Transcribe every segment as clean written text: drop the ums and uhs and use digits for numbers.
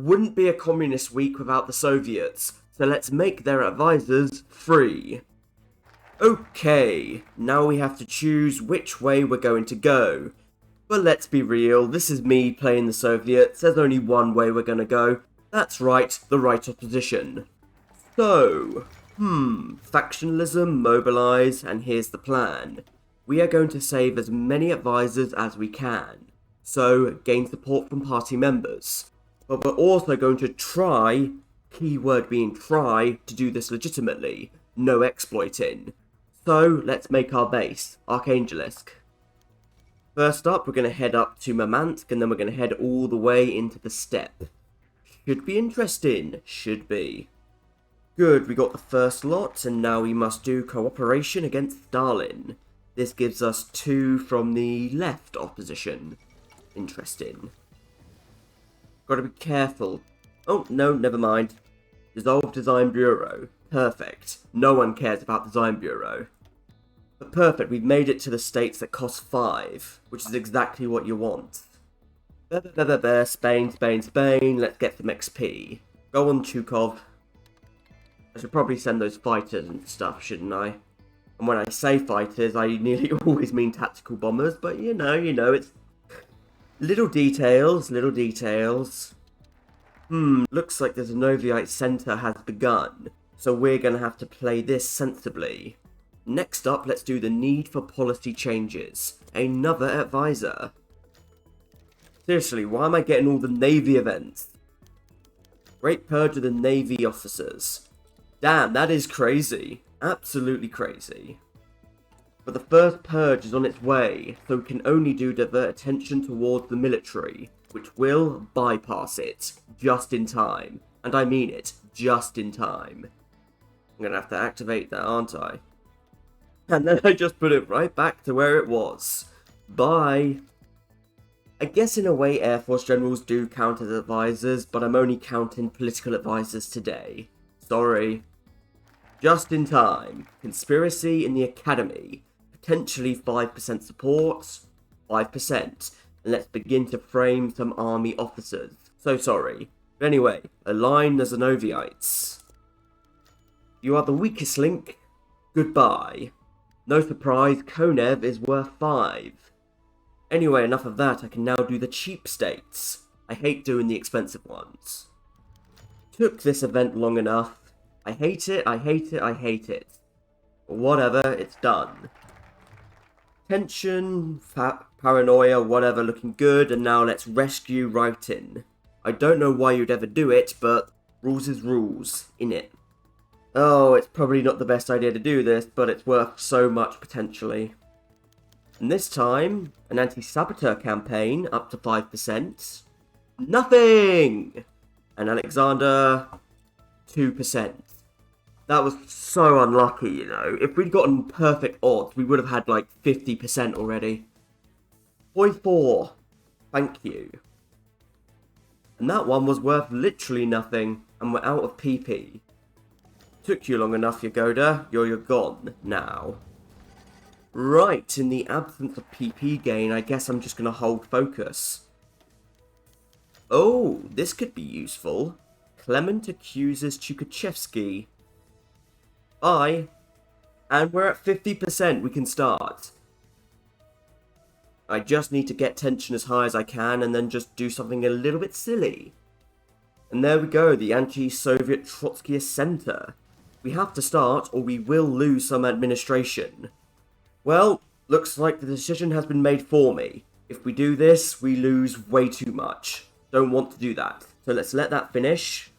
wouldn't be a communist week without the Soviets, so let's make their advisors free. Okay, now we have to choose which way we're going to go. But let's be real, this is me playing the Soviets, there's only one way we're gonna go. That's right, the right opposition. So, factionalism, mobilize, and here's the plan. We are going to save as many advisors as we can, so gain support from party members. But we're also going to try, keyword being try, to do this legitimately, no exploiting. So, let's make our base, Archangelisk. First up, we're going to head up to Murmansk, and then we're going to head all the way into the steppe. Should be interesting, should be. Good, we got the first lot, and now we must do cooperation against Stalin. This gives us 2 from the left opposition. Interesting. Gotta be careful. Oh, no, never mind. Dissolve Design Bureau. Perfect. No one cares about Design Bureau. But perfect, we've made it to the states that cost 5, which is exactly what you want. Spain, Spain, Spain, let's get some XP. Go on, Chukov. I should probably send those fighters and stuff, shouldn't I? And when I say fighters, I nearly always mean tactical bombers, but you know, it's... little details, little details. Looks like the Zinovite Center has begun, so we're gonna have to play this sensibly. Next up, let's do the need for policy changes. Another advisor. Seriously, why am I getting all the Navy events? Great Purge of the Navy officers. Damn, that is crazy. Absolutely crazy. But the first purge is on its way, so we can only divert attention towards the military, which will bypass it, just in time. And I mean it, just in time. I'm gonna have to activate that, aren't I? And then I just put it right back to where it was. Bye. I guess in a way Air Force generals do count as advisors, but I'm only counting political advisors today. Sorry. Just in time. Conspiracy in the Academy. Potentially 5% support. 5%. And let's begin to frame some army officers. So sorry. But anyway, align the Zenovites. You are the weakest link. Goodbye. No surprise, Konev is worth 5. Anyway, enough of that, I can now do the cheap states. I hate doing the expensive ones. Took this event long enough. I hate it, I hate it, I hate it. But whatever, it's done. Tension, paranoia, whatever, looking good, and now let's rescue Rytin. I don't know why you'd ever do it, but rules is rules, innit? Oh, it's probably not the best idea to do this, but it's worth so much potentially. And this time, an anti-saboteur campaign up to 5%. Nothing! And Alexander, 2%. That was so unlucky, you know. If we'd gotten perfect odds, we would have had like 50% already. Boy 4, thank you. And that one was worth literally nothing, and we're out of PP. Took you long enough, Yagoda. You're gone now. Right, in the absence of PP gain, I guess I'm just going to hold focus. Oh, this could be useful. Clement accuses Tukhachevsky. Bye. And we're at 50%, we can start. I just need to get tension as high as I can and then just do something a little bit silly. And there we go, the anti-Soviet Trotskyist Center. We have to start, or we will lose some administration. Well, looks like the decision has been made for me. If we do this, we lose way too much. Don't want to do that. So let's let that finish.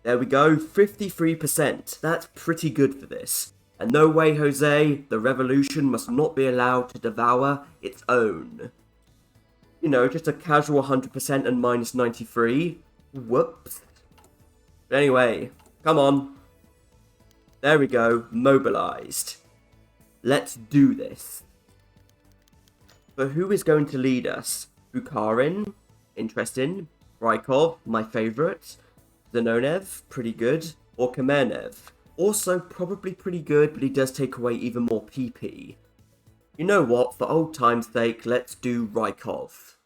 There we go, 53%. That's pretty good for this. And no way, Jose, the revolution must not be allowed to devour its own. You know, just a casual 100% and minus 93. Whoops. But anyway, come on. There we go, mobilized. Let's do this. But who is going to lead us? Bukharin, interesting. Rykov, my favourite. Zenonev, pretty good. Or Kamenev, also probably pretty good, but he does take away even more PP. You know what, for old time's sake, let's do Rykov.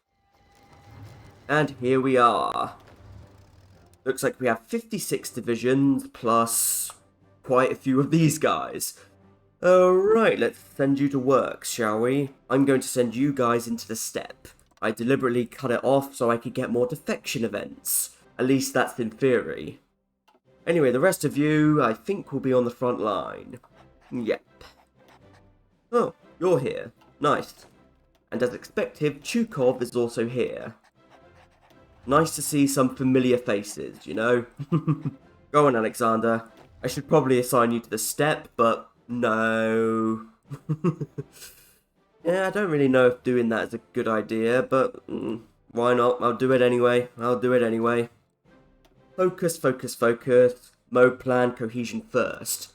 And here we are. Looks like we have 56 divisions plus quite a few of these guys. Alright, let's send you to work, shall we? I'm going to send you guys into the steppe. I deliberately cut it off so I could get more defection events. At least that's in theory. Anyway, the rest of you, I think, will be on the front line. Yep. Oh, you're here. Nice. And as expected, Chukov is also here. Nice to see some familiar faces, you know? Go on, Alexander. I should probably assign you to the steppe, but no. Yeah, I don't really know if doing that is a good idea, but why not? I'll do it anyway. Focus, focus, focus. Mode plan, cohesion first.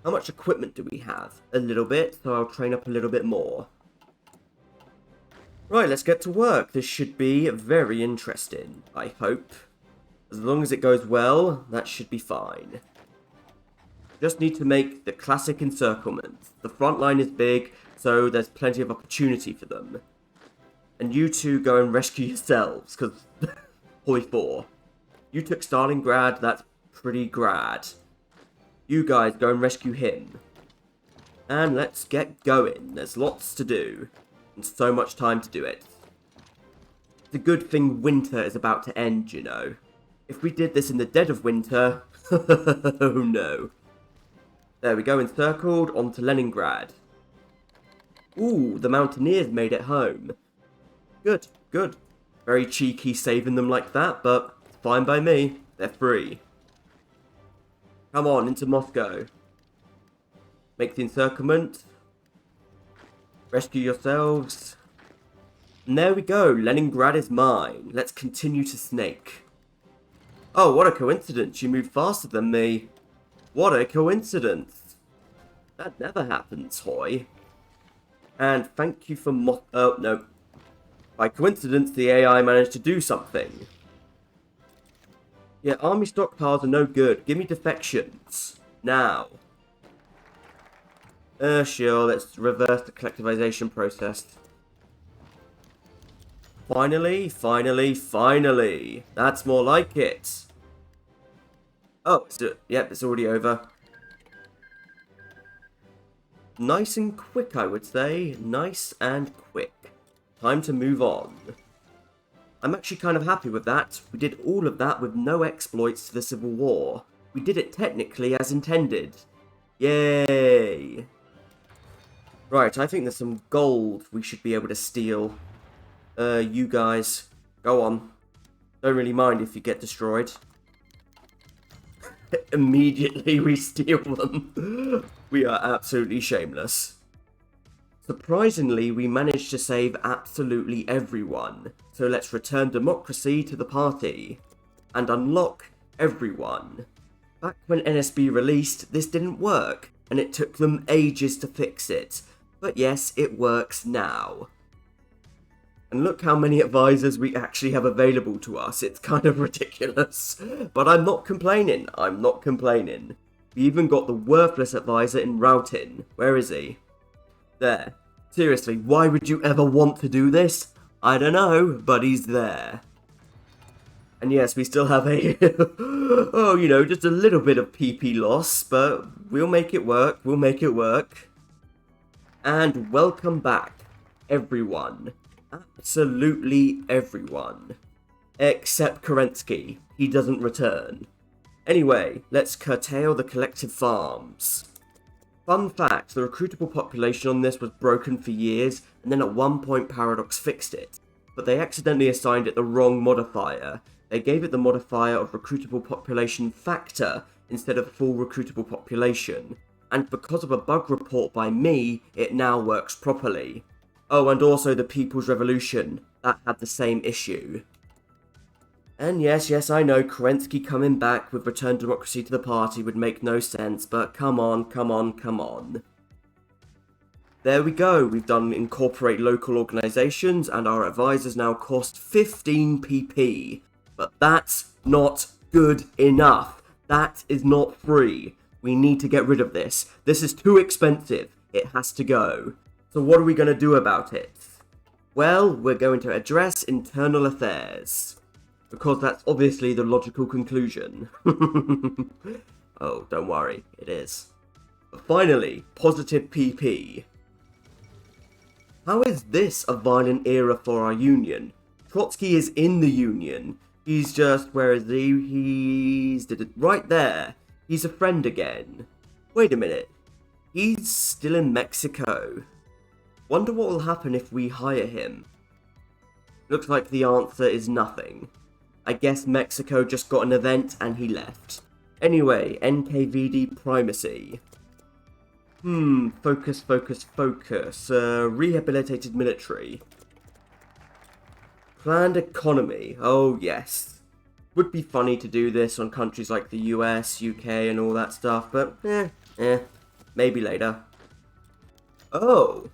How much equipment do we have? A little bit, so I'll train up a little bit more. Right, let's get to work. This should be very interesting, I hope. As long as it goes well, that should be fine. Just need to make the classic encirclement. The front line is big, so there's plenty of opportunity for them. And you two go and rescue yourselves, because... Hoi 4. You took Stalingrad, that's pretty grad. You guys go and rescue him. And let's get going. There's lots to do. And so much time to do it. It's a good thing winter is about to end, you know. If we did this in the dead of winter... oh no. There we go, encircled, onto Leningrad. Ooh, the Mountaineers made it home. Good, good. Very cheeky saving them like that, but fine by me. They're free. Come on, into Moscow. Make the encirclement. Rescue yourselves. And there we go, Leningrad is mine. Let's continue to snake. Oh, what a coincidence, you moved faster than me. What a coincidence. That never happens, Hoi. And thank you for oh, no. By coincidence, the AI managed to do something. Yeah, army stockpiles are no good. Give me defections. Now. Sure, let's reverse the collectivization process. Finally, finally, finally. That's more like it. Oh, yep, it's already over. Nice and quick, I would say. Nice and quick. Time to move on. I'm actually kind of happy with that. We did all of that with no exploits to the Civil War. We did it technically as intended. Yay! Right, I think there's some gold we should be able to steal. You guys, go on. Don't really mind if you get destroyed. Immediately we steal them. We are absolutely shameless. Surprisingly, we managed to save absolutely everyone. So let's return democracy to the party. And unlock everyone. Back when NSB released, this didn't work. And it took them ages to fix it. But yes, it works now. And look how many advisors we actually have available to us. It's kind of ridiculous. But I'm not complaining. I'm not complaining. We even got the worthless advisor in Routin. Where is he? There. Seriously, why would you ever want to do this? I don't know, but he's there. And yes, we still have a... oh, you know, just a little bit of PP loss, but we'll make it work. We'll make it work. And welcome back, everyone. Absolutely everyone. Except Kerensky. He doesn't return. Anyway, let's curtail the collective farms. Fun fact, the recruitable population on this was broken for years, and then at one point Paradox fixed it. But they accidentally assigned it the wrong modifier. They gave it the modifier of recruitable population factor instead of full recruitable population. And because of a bug report by me, it now works properly. Oh, and also the People's Revolution. That had the same issue. And yes, I know Kerensky coming back with Return Democracy to the party would make no sense, but come on, come on, come on. There we go, we've done incorporate local organisations, and our advisors now cost 15 PP. But that's not good enough. That is not free. We need to get rid of this. This is too expensive. It has to go. So what are we going to do about it? Well, we're going to address internal affairs. because that's obviously the logical conclusion. Oh, don't worry, it is. But finally, positive PP. How is this a violent era for our Union? Trotsky is in the Union. He's just, where is he? He's right there. He's a friend again. Wait a minute. He's still in Mexico. Wonder what will happen if we hire him. Looks like the answer is nothing. I guess Mexico just got an event and he left. Anyway, NKVD primacy. Focus. Rehabilitated military. Planned economy. Oh, yes. Would be funny to do this on countries like the US, UK, and all that stuff, but maybe later. Oh.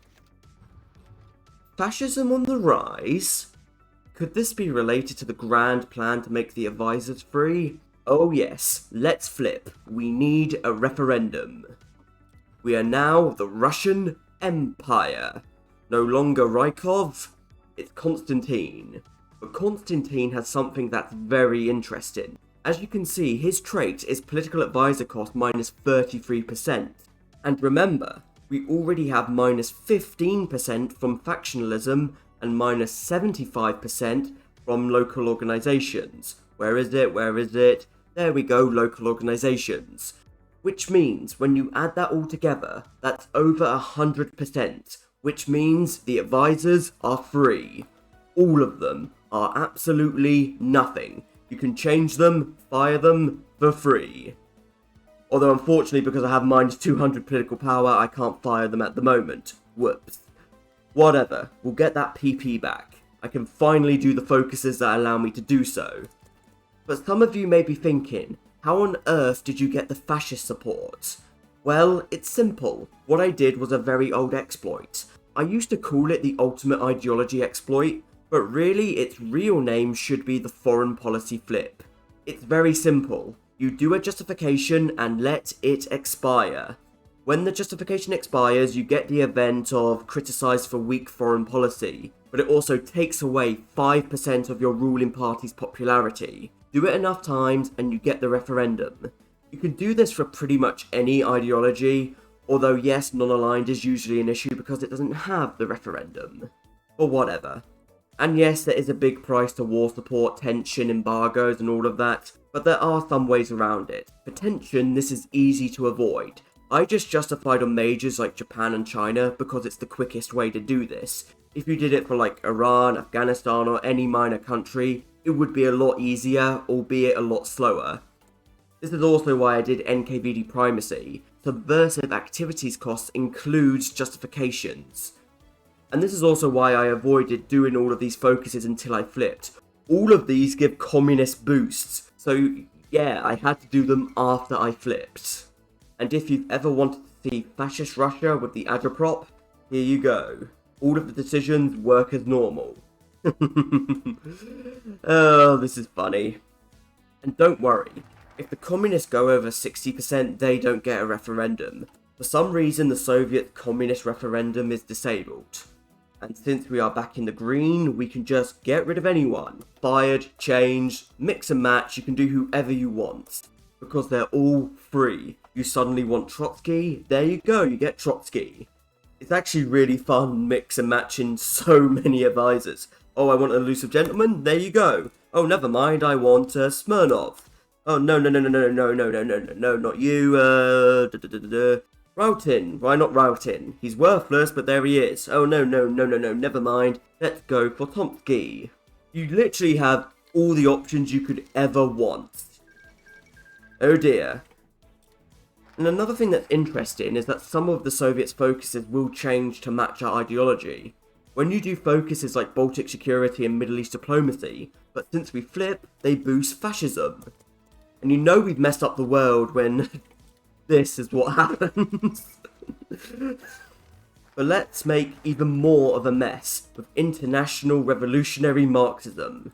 Fascism on the rise? Could this be related to the grand plan to make the advisors free? Oh yes, let's flip. We need a referendum. We are now the Russian Empire. No longer Rykov, it's Constantine. But Constantine has something that's very interesting. As you can see, his trait is political advisor cost minus 33%. And remember, we already have minus 15% from factionalism and minus 75% from local organizations. Where is it? There we go, local organizations. Which means, when you add that all together, that's over 100%, which means the advisors are free. All of them are absolutely nothing. You can change them, fire them, for free. Although unfortunately, because I have minus 200 political power, I can't fire them at the moment. Whoops. Whatever, we'll get that PP back. I can finally do the focuses that allow me to do so. But some of you may be thinking, how on earth did you get the fascist support? Well, it's simple. What I did was a very old exploit. I used to call it the ultimate ideology exploit, but really its real name should be the foreign policy flip. It's very simple. You do a justification and let it expire. When the justification expires, you get the event of criticised for weak foreign policy, but it also takes away 5% of your ruling party's popularity. Do it enough times and you get the referendum. You can do this for pretty much any ideology, although yes, non-aligned is usually an issue because it doesn't have the referendum. But whatever. And yes, there is a big price to war support, tension, embargoes and all of that, but there are some ways around it. For tension, this is easy to avoid. I just justified on majors like Japan and China because it's the quickest way to do this. If you did it for like Iran, Afghanistan or any minor country, it would be a lot easier, albeit a lot slower. This is also why I did NKVD primacy. Subversive activities costs includes justifications. And this is also why I avoided doing all of these focuses until I flipped. All of these give communist boosts, so yeah, I had to do them after I flipped. And if you've ever wanted to see fascist Russia with the agitprop, here you go. All of the decisions work as normal. Oh, this is funny. And don't worry, if the communists go over 60%, they don't get a referendum. For some reason, the Soviet communist referendum is disabled. And since we are back in the green, we can just get rid of anyone. Fired, changed, mix and match, you can do whoever you want. Because they're all free. You suddenly want Trotsky, there you go, you get Trotsky. It's actually really fun mix and matching so many advisors. Oh, I want an elusive gentleman, there you go. Oh, never mind, I want Smirnov. Oh, no, not you, Routin. Why not Routin? He's worthless, but there he is. Oh, no, never mind. Let's go for Tomsky. You literally have all the options you could ever want. Oh dear. And another thing that's interesting is that some of the Soviets' focuses will change to match our ideology. When you do focuses like Baltic security and Middle East diplomacy, but since we flip, they boost fascism. And you know we've messed up the world when this is what happens. But let's make even more of a mess with international revolutionary Marxism.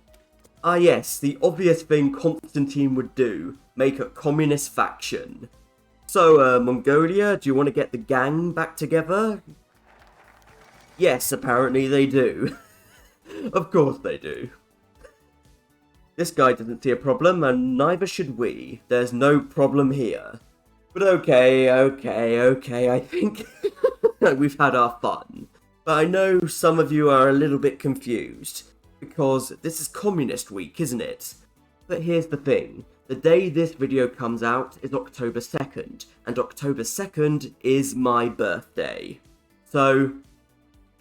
Ah yes, the obvious thing Constantine would do, make a communist faction. So, Mongolia, do you want to get the gang back together? Yes, apparently they do. Of course they do. This guy doesn't see a problem, and neither should we. There's no problem here. But okay, I think we've had our fun. But I know some of you are a little bit confused, because this is Communist Week, isn't it? But here's the thing. The day this video comes out is October 2nd, and October 2nd is my birthday. So,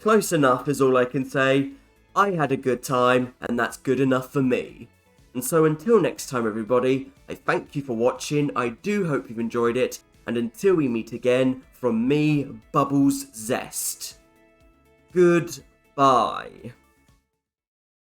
close enough is all I can say. I had a good time, and that's good enough for me. And so until next time everybody, I thank you for watching, I do hope you've enjoyed it, and until we meet again, from me, Bubbles Zest. Goodbye.